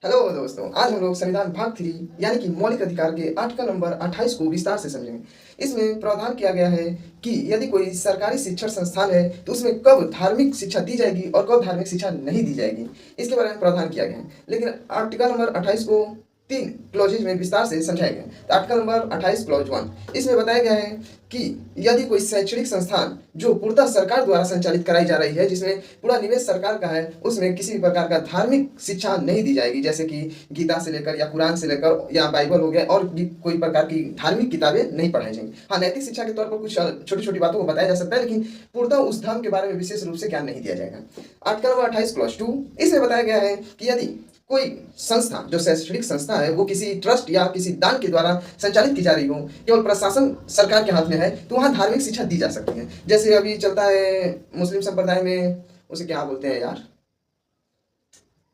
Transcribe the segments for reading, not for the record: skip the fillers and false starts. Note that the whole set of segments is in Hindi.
हेलो दोस्तों, आज हम लोग संविधान भाग 3 यानी कि मौलिक अधिकार के आर्टिकल नंबर 28 को विस्तार से समझेंगे। इसमें प्रावधान किया गया है कि यदि कोई सरकारी शिक्षण संस्थान है तो उसमें कब धार्मिक शिक्षा दी जाएगी और कब धार्मिक शिक्षा नहीं दी जाएगी, इसके बारे में प्रावधान किया गया है। लेकिन आर्टिकल नंबर 28 को 3 क्लॉजेज में विस्तार से समझाया गया है। तो आर्टिकल नंबर 28 क्लॉज 1 इसमें बताया गया है कि यदि कोई शैक्षणिक संस्थान जो पूर्णतः सरकार द्वारा संचालित कराई जा रही है, जिसमें पूरा निवेश सरकार का है, उसमें किसी भी प्रकार का धार्मिक शिक्षा नहीं दी जाएगी, जैसे कि गीता से लेकर या कुरान से लेकर या बाइबल हो गया, और भी कोई प्रकार की धार्मिक किताबें नहीं पढ़ाई जाएंगी। हाँ, नैतिक शिक्षा के तौर पर कुछ छोटी छोटी बातों को बताया जा सकता है, लेकिन पूर्णतः उस धर्म के बारे में विशेष रूप से ज्ञान नहीं दिया जाएगा। आर्टिकल नंबर 28 क्लॉज 2 इसमें बताया गया है कि यदि कोई संस्था जो शैक्षणिक संस्था है वो किसी ट्रस्ट या किसी दान के द्वारा संचालित की जा रही हो, केवल प्रशासन सरकार के हाथ में है, तो वहाँ धार्मिक शिक्षा दी जा सकती है। जैसे अभी चलता है मुस्लिम संप्रदाय में, उसे क्या बोलते हैं यार,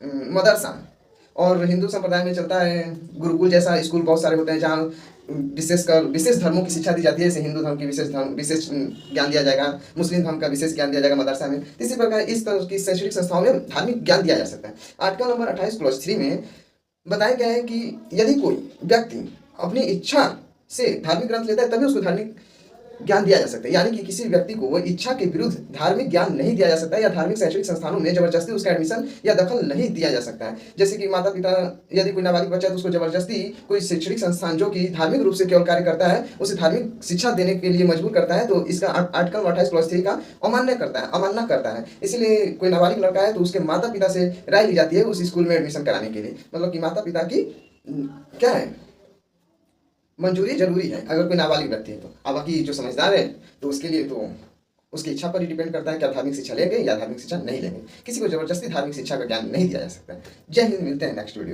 मदरसा। और हिंदू संप्रदाय में चलता है गुरुकुल जैसा स्कूल, बहुत सारे होते हैं जहाँ विशेषकर विशेष धर्मों की शिक्षा दी जाती है। जैसे हिंदू धर्म की विशेष ज्ञान दिया जाएगा, मुस्लिम धर्म का विशेष ज्ञान दिया जाएगा मदरसा में। इसी प्रकार इस तरह की शैक्षणिक संस्थाओं में धार्मिक ज्ञान दिया जा सकता है। आर्टिकल नंबर 28 क्लॉज 3 में बताया गया है कि यदि कोई व्यक्ति अपनी इच्छा से धार्मिक ग्रंथ लेता है तभी उसको धार्मिक ज्ञान दिया जा सकता है, यानी कि किसी व्यक्ति को वो इच्छा के विरुद्ध धार्मिक ज्ञान नहीं दिया जा सकता है, या धार्मिक शैक्षणिक संस्थानों में जबरदस्ती उसका एडमिशन या दखल नहीं दिया जा सकता है। जैसे कि माता पिता, यदि कोई नाबालिग बच्चा है तो उसको जबरदस्ती कोई शैक्षणिक संस्थान जो कि धार्मिक रूप से केवल कार्य करता है उसे धार्मिक शिक्षा देने के लिए मजबूर करता है, तो इसका आर्टिकल 28 क्लॉज 3 का अमान्य करता है। इसलिए कोई नाबालिग लड़का है तो उसके माता पिता से राय ली जाती है उस स्कूल में एडमिशन कराने के लिए, मतलब कि माता पिता की क्या है, मंजूरी जरूरी है अगर कोई नाबालिग व्यक्ति है तो। अब बाकी जो समझदार है तो उसके लिए तो उसकी इच्छा पर ही डिपेंड करता है कि आप धार्मिक शिक्षा लेंगे या धार्मिक शिक्षा नहीं लेंगे। किसी को जबरदस्ती धार्मिक शिक्षा का ज्ञान नहीं दिया जा सकता है। जय हिंद, मिलते हैं नेक्स्ट वीडियो।